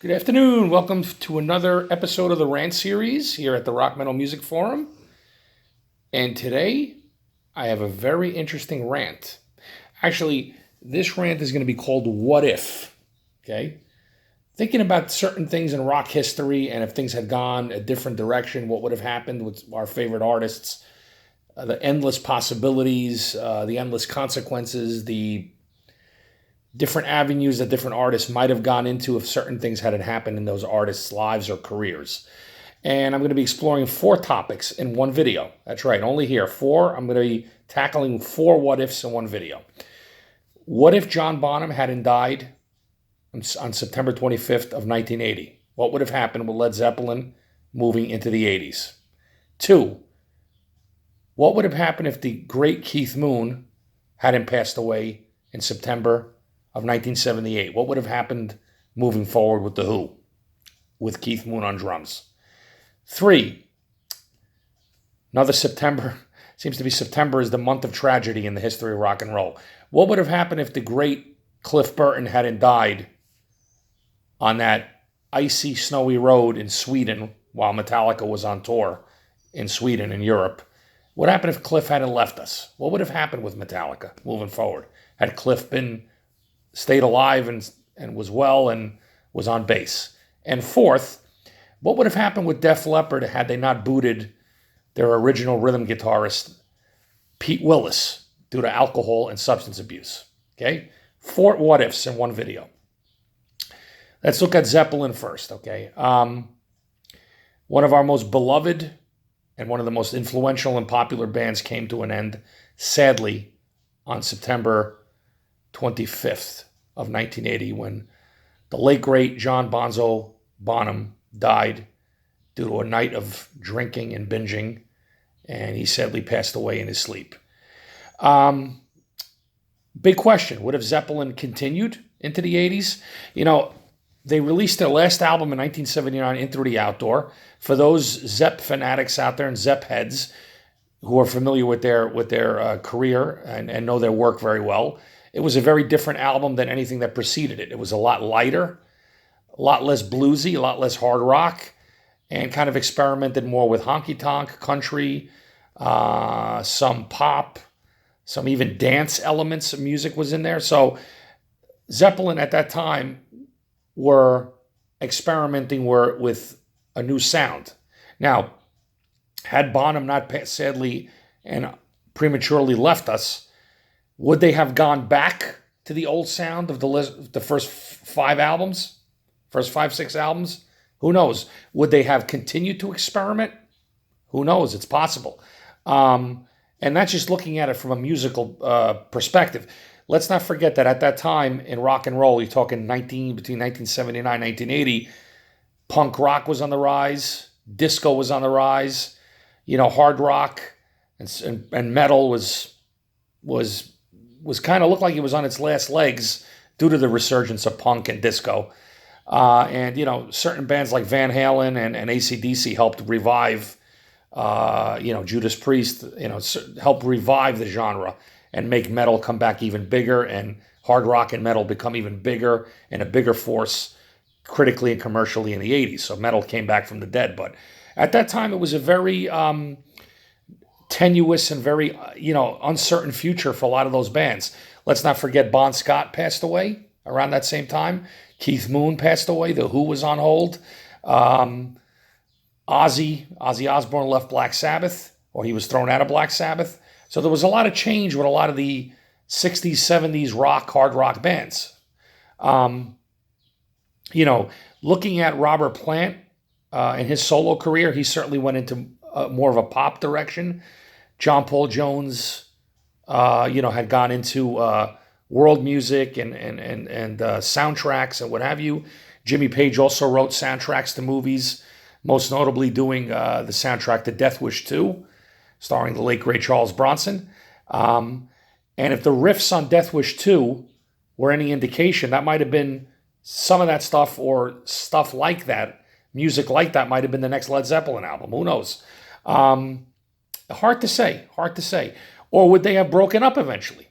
Good afternoon. Welcome to another episode of the Rant series here at the Rock Metal Music Forum. And today I have a very interesting rant. Actually, this rant is going to be called What If? Okay? Thinking about certain things in rock history and if things had gone a different direction, what would have happened with our favorite artists, the endless possibilities, the endless consequences, the different avenues that different artists might have gone into if certain things hadn't happened in those artists' lives or careers. And I'm going to be exploring 4 topics in one video. That's right, only here. 4. I'm going to be tackling 4 what ifs in one video. What if John Bonham hadn't died on September 25th of 1980? What would have happened with Led Zeppelin moving into the 80s? 2. What would have happened if the great Keith Moon hadn't passed away in September of 1978? What would have happened moving forward with The Who, with Keith Moon on drums? 3, another September. Seems to be September is the month of tragedy in the history of rock and roll. What would have happened if the great Cliff Burton hadn't died on that icy, snowy road in Sweden while Metallica was on tour in Sweden and Europe? What happened if Cliff hadn't left us? What would have happened with Metallica moving forward? Had Cliff stayed alive and was well and was on bass? And 4th, what would have happened with Def Leppard had they not booted their original rhythm guitarist, Pete Willis, due to alcohol and substance abuse? Okay? 4 what ifs in one video. Let's look at Zeppelin first, okay? One of our most beloved and one of the most influential and popular bands came to an end, sadly, on September 25th of 1980, when the late great John Bonzo Bonham died due to a night of drinking and binging, and he sadly passed away in his sleep. Big question: would have Zeppelin continued into the 80s? You know, they released their last album in 1979, In Through the Outdoor. For those Zepp fanatics out there and Zepp heads who are familiar with their career and know their work very well, it was a very different album than anything that preceded it. It was a lot lighter, a lot less bluesy, a lot less hard rock, and kind of experimented more with honky-tonk, country, some pop, some even dance elements of music was in there. So Zeppelin at that time were experimenting with a new sound. Now, had Bonham not sadly and prematurely left us, would they have gone back to the old sound of the first 5 albums, first 5, 6 albums? Who knows? Would they have continued to experiment? Who knows? It's possible. And that's just looking at it from a musical perspective. Let's not forget that at that time in rock and roll, you're talking between 1979 and 1980, punk rock was on the rise, disco was on the rise, hard rock and metal was kind of looked like it was on its last legs due to the resurgence of punk and disco. And certain bands like Van Halen and AC/DC helped revive, Judas Priest, helped revive the genre and make metal come back even bigger, and hard rock and metal become even bigger and a bigger force critically and commercially in the 80s. So metal came back from the dead. But at that time, it was a very tenuous and very, uncertain future for a lot of those bands. Let's not forget Bon Scott passed away around that same time. Keith Moon passed away. The Who was on hold. Ozzy Osbourne left Black Sabbath, or he was thrown out of Black Sabbath. So there was a lot of change with a lot of the 60s, 70s hard rock bands. Looking at Robert Plant in his solo career, he certainly went into more of a pop direction. John Paul Jones, had gone into world music and soundtracks and what have you. Jimmy Page also wrote soundtracks to movies, most notably doing the soundtrack to Death Wish 2, starring the late great Charles Bronson. And if the riffs on Death Wish 2 were any indication, that might have been some of that stuff, or stuff like that, music like that might have been the next Led Zeppelin album. Who knows? Hard to say. Or would they have broken up eventually?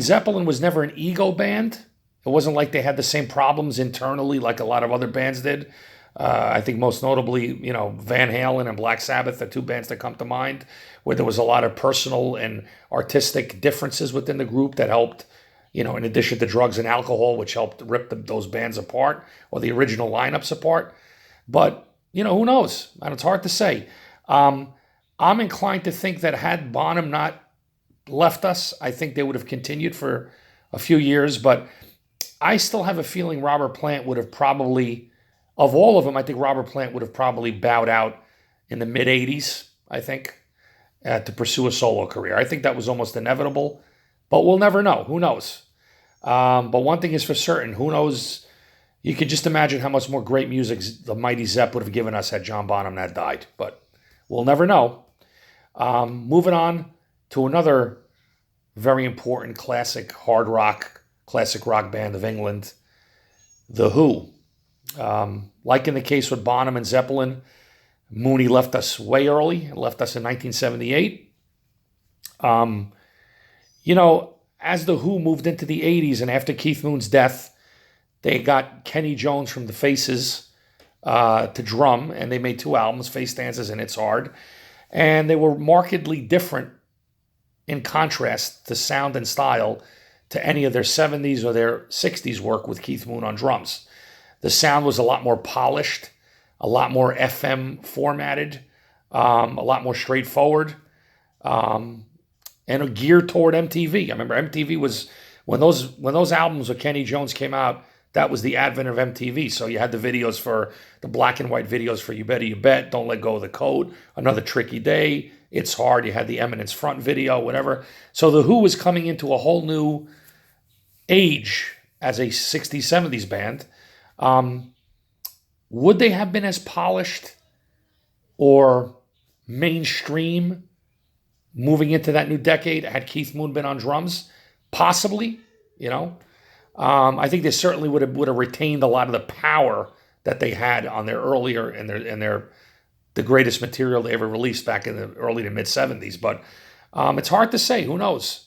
Zeppelin was never an ego band. It wasn't like they had the same problems internally like a lot of other bands did. I think most notably, Van Halen and Black Sabbath, the two bands that come to mind, where there was a lot of personal and artistic differences within the group that helped, in addition to drugs and alcohol, which helped rip those bands apart or the original lineups apart. But, who knows? And it's hard to say. I'm inclined to think that had Bonham not left us, I think they would have continued for a few years. But I still have a feeling Robert Plant would have probably, of all of them, I think Robert Plant would have probably bowed out in the mid-'80s, I think, to pursue a solo career. I think that was almost inevitable, but we'll never know. Who knows? But one thing is for certain, who knows? You could just imagine how much more great music the Mighty Zepp would have given us had John Bonham not died, but we'll never know. Moving on to another very important classic rock band of England, The Who. Like in the case with Bonham and Zeppelin, Mooney left us way early, left us in 1978. As The Who moved into the 80s and after Keith Moon's death, they got Kenny Jones from the Faces to drum, and they made two albums, Face Dances and It's Hard. And they were markedly different in contrast to sound and style to any of their 70s or their 60s work with Keith Moon on drums. The sound was a lot more polished, a lot more FM formatted, a lot more straightforward, and geared toward MTV. I remember MTV was, when those albums with Kenny Jones came out, that was the advent of MTV. So you had the videos for the black and white videos for You Better You Bet, Don't Let Go of the Code, Another Tricky Day, It's Hard. You had the Eminence front video, whatever. So The Who was coming into a whole new age as a 60s, 70s band. Would they have been as polished or mainstream moving into that new decade had Keith Moon been on drums? Possibly, I think they certainly would have retained a lot of the power that they had on their earlier and the greatest material they ever released back in the early to mid 70s. But it's hard to say. Who knows?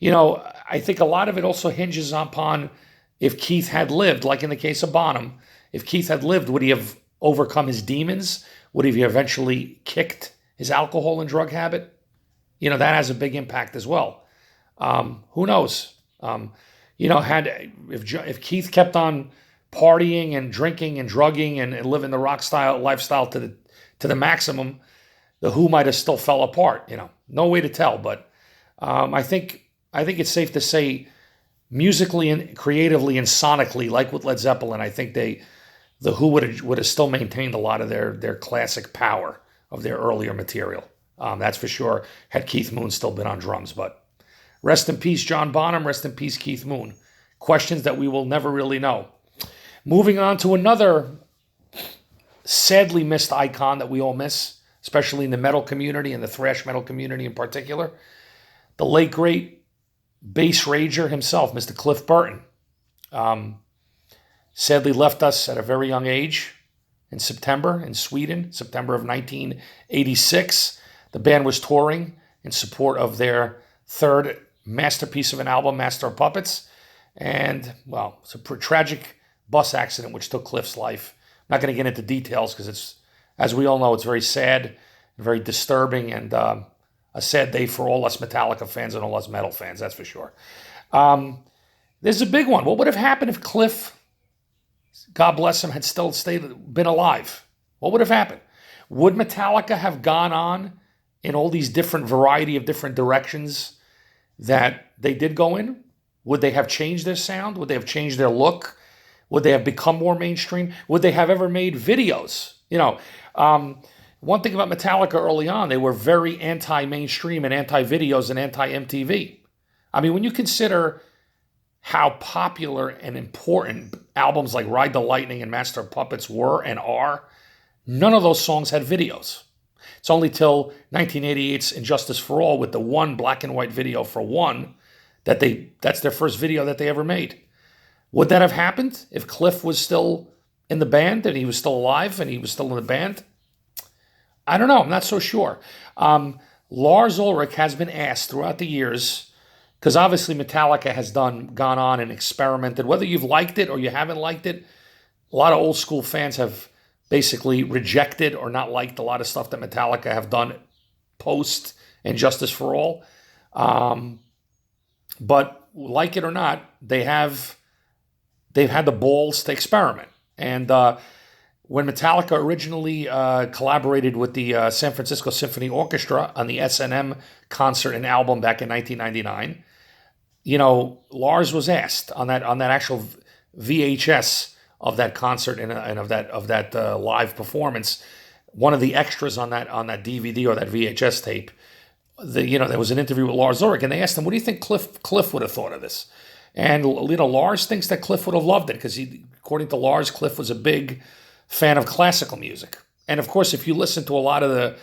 I think a lot of it also hinges upon if Keith had lived, like in the case of Bonham. If Keith had lived, would he have overcome his demons? Would he have eventually kicked his alcohol and drug habit? That has a big impact as well. Who knows? If Keith kept on partying and drinking and drugging and living the rock style lifestyle to the maximum, the Who might have still fell apart. No way to tell. But I think it's safe to say, musically and creatively and sonically, like with Led Zeppelin, I think the Who would have still maintained a lot of their classic power of their earlier material. That's for sure, had Keith Moon still been on drums. But rest in peace, John Bonham. Rest in peace, Keith Moon. Questions that we will never really know. Moving on to another sadly missed icon that we all miss, especially in the metal community and the thrash metal community in particular. The late, great bass rager himself, Mr. Cliff Burton. Sadly left us at a very young age in September in Sweden, September of 1986. The band was touring in support of their third masterpiece of an album, Master of Puppets. And, well, it's a tragic bus accident which took Cliff's life. I'm not going to get into details because it's, as we all know, it's very sad and very disturbing and a sad day for all us Metallica fans and all us metal fans, that's for sure. There's a big one. What would have happened if Cliff, God bless him, had still been alive? What would have happened? Would Metallica have gone on in all these different variety of different directions that they did go in? Would they have changed their sound? Would they have changed their look? Would they have become more mainstream? Would they have ever made videos? One thing about Metallica early on, they were very anti-mainstream and anti-videos and anti-MTV. I mean, when you consider how popular and important albums like Ride the Lightning and Master of Puppets were and are, none of those songs had videos. It's only till 1988's Injustice for All with the one black and white video for One that's their first video that they ever made. Would that have happened if Cliff was still in the band and he was still alive and he was still in the band? I don't know. I'm not so sure. Lars Ulrich has been asked throughout the years because obviously Metallica has gone on and experimented. Whether you've liked it or you haven't liked it, a lot of old school fans have basically rejected or not liked a lot of stuff that Metallica have done post and Justice for All. Um, but like it or not, they've had the balls to experiment. And when Metallica originally collaborated with the San Francisco Symphony Orchestra on the S&M concert and album back in 1999, Lars was asked on that actual VHS of that concert and of that live performance, one of the extras on that DVD or that VHS tape. There was an interview with Lars Ulrich, and they asked him, "What do you think Cliff would have thought of this?" And Lars thinks that Cliff would have loved it because according to Lars, Cliff was a big fan of classical music. And of course, if you listen to a lot of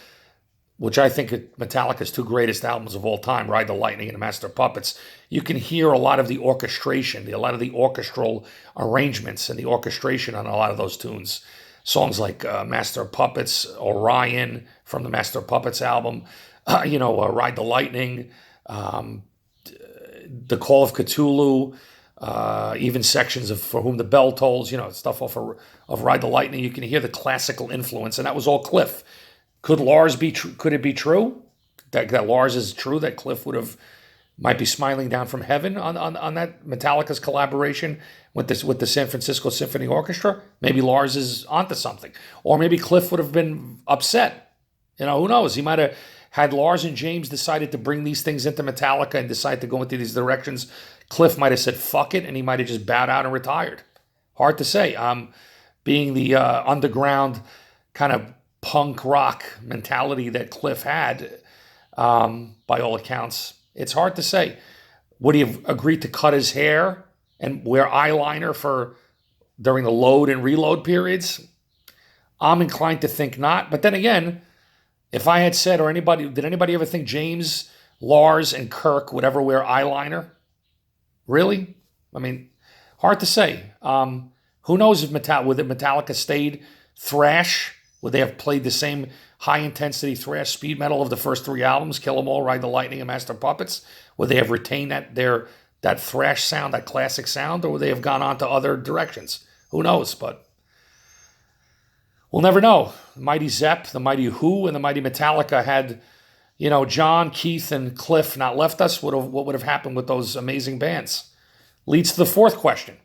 which I think Metallica's two greatest albums of all time, Ride the Lightning and Master of Puppets, you can hear a lot of the orchestration, a lot of the orchestral arrangements and the orchestration on a lot of those tunes. Songs like Master of Puppets, Orion from the Master of Puppets album, Ride the Lightning, The Call of Cthulhu, even sections of For Whom the Bell Tolls, stuff off of Ride the Lightning. You can hear the classical influence, and that was all Cliff. Could Lars be? Could it be true that Lars is true that Cliff might be smiling down from heaven on that Metallica's collaboration with the San Francisco Symphony Orchestra? Maybe Lars is onto something, or maybe Cliff would have been upset. Who knows? He might have had Lars and James decided to bring these things into Metallica and decide to go into these directions. Cliff might have said fuck it, and he might have just bowed out and retired. Hard to say. Being the underground kind of punk rock mentality that Cliff had, by all accounts, it's hard to say. Would he have agreed to cut his hair and wear eyeliner during the load and reload periods? I'm inclined to think not. But then again, if I had said, did anybody ever think James, Lars, and Kirk would ever wear eyeliner? Really? I mean, hard to say. Who knows if Metallica stayed thrash? Would they have played the same high-intensity thrash speed metal of the first three albums, Kill 'Em All, Ride the Lightning, and Master of Puppets? Would they have retained that thrash sound, that classic sound, or would they have gone on to other directions? Who knows? But we'll never know. The mighty Zepp, the mighty Who, and the mighty Metallica had, John, Keith, and Cliff not left us. What would have happened with those amazing bands? Leads to the fourth question.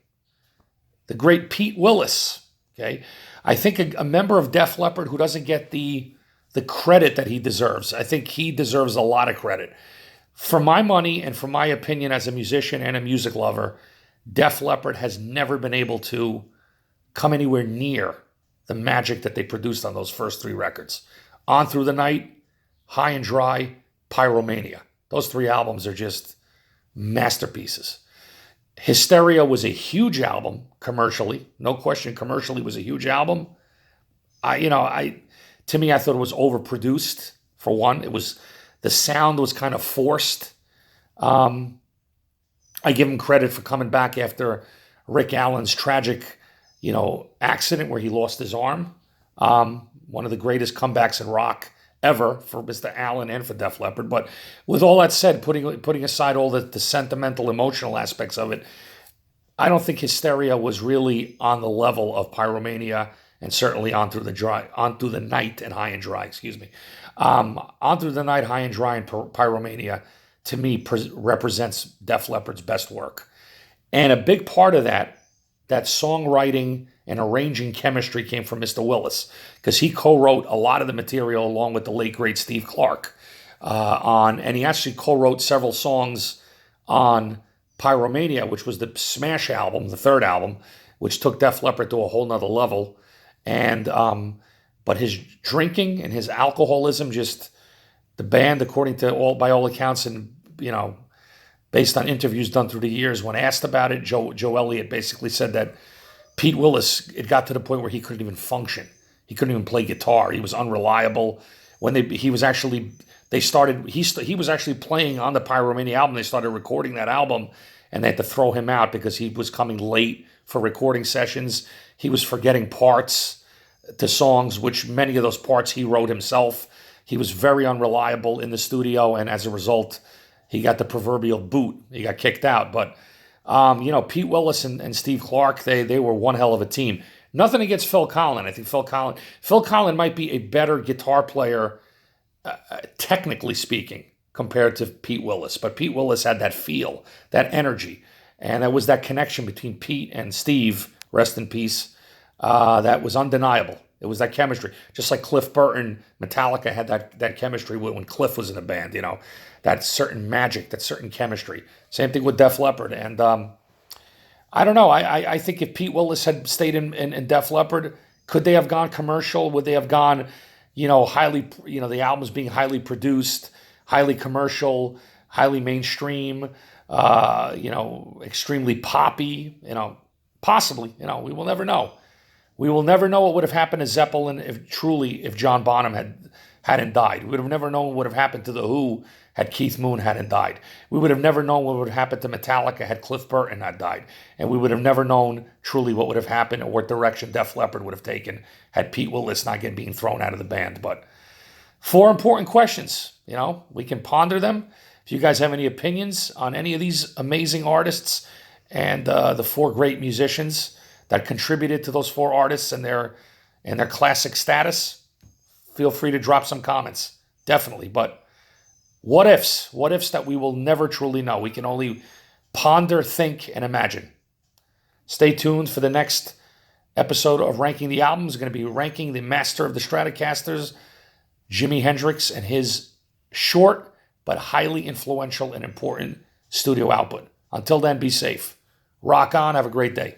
The great Pete Willis. Okay, I think a member of Def Leppard who doesn't get the credit that he deserves. I think he deserves a lot of credit. For my money and for my opinion as a musician and a music lover, Def Leppard has never been able to come anywhere near the magic that they produced on those first three records. On Through the Night, High and Dry, Pyromania. Those three albums are just masterpieces. Hysteria was a huge album commercially. No question, commercially was a huge album. To me, I thought it was overproduced, for one. The sound was kind of forced. I give him credit for coming back after Rick Allen's tragic, accident where he lost his arm. One of the greatest comebacks in rock ever for Mr. Allen and for Def Leppard. But with all that said, putting aside all the sentimental, emotional aspects of it, I don't think Hysteria was really on the level of Pyromania and certainly On Through the Night and High and Dry, excuse me. On Through the Night, High and Dry, and Pyromania, to me, represents Def Leppard's best work. And a big part of that songwriting and arranging chemistry came from Mr. Willis, because he co-wrote a lot of the material along with the late, great Steve Clark. And he actually co-wrote several songs on Pyromania, which was the Smash album, the third album, which took Def Leppard to a whole nother level. And but his drinking and his alcoholism, just the band, by all accounts, and based on interviews done through the years, when asked about it, Joe Elliott basically said that Pete Willis, it got to the point where he couldn't even function. He couldn't even play guitar. He was unreliable. He was actually playing on the Pyromania album. They started recording that album, and they had to throw him out because he was coming late for recording sessions. He was forgetting parts to songs, which many of those parts he wrote himself. He was very unreliable in the studio, and as a result, he got the proverbial boot. He got kicked out. But, Pete Willis and Steve Clark, they were one hell of a team. Nothing against Phil Collin. I think Phil Collin might be a better guitar player, technically speaking, compared to Pete Willis. But Pete Willis had that feel, that energy. And there was that connection between Pete and Steve, rest in peace, that was undeniable. It was that chemistry. Just like Cliff Burton, Metallica had that chemistry when Cliff was in the band, that certain magic, that certain chemistry. Same thing with Def Leppard. And I don't know. I think if Pete Willis had stayed in Def Leppard, could they have gone commercial? Would they have gone, highly, the albums being highly produced, highly commercial, highly mainstream, extremely poppy, possibly, we will never know. We will never know what would have happened to Zeppelin if John Bonham hadn't died. We would have never known what would have happened to The Who had Keith Moon hadn't died. We would have never known what would have happened to Metallica had Cliff Burton not died. And we would have never known truly what would have happened or what direction Def Leppard would have taken had Pete Willis not being thrown out of the band. But 4 important questions, we can ponder them. If you guys have any opinions on any of these amazing artists and the 4 great musicians that contributed to those 4 artists and their classic status, feel free to drop some comments. Definitely. But what ifs that we will never truly know. We can only ponder, think, and imagine. Stay tuned for the next episode of Ranking the Albums. It's going to be ranking the master of the Stratocasters, Jimi Hendrix, and his short but highly influential and important studio output. Until then, be safe. Rock on. Have a great day.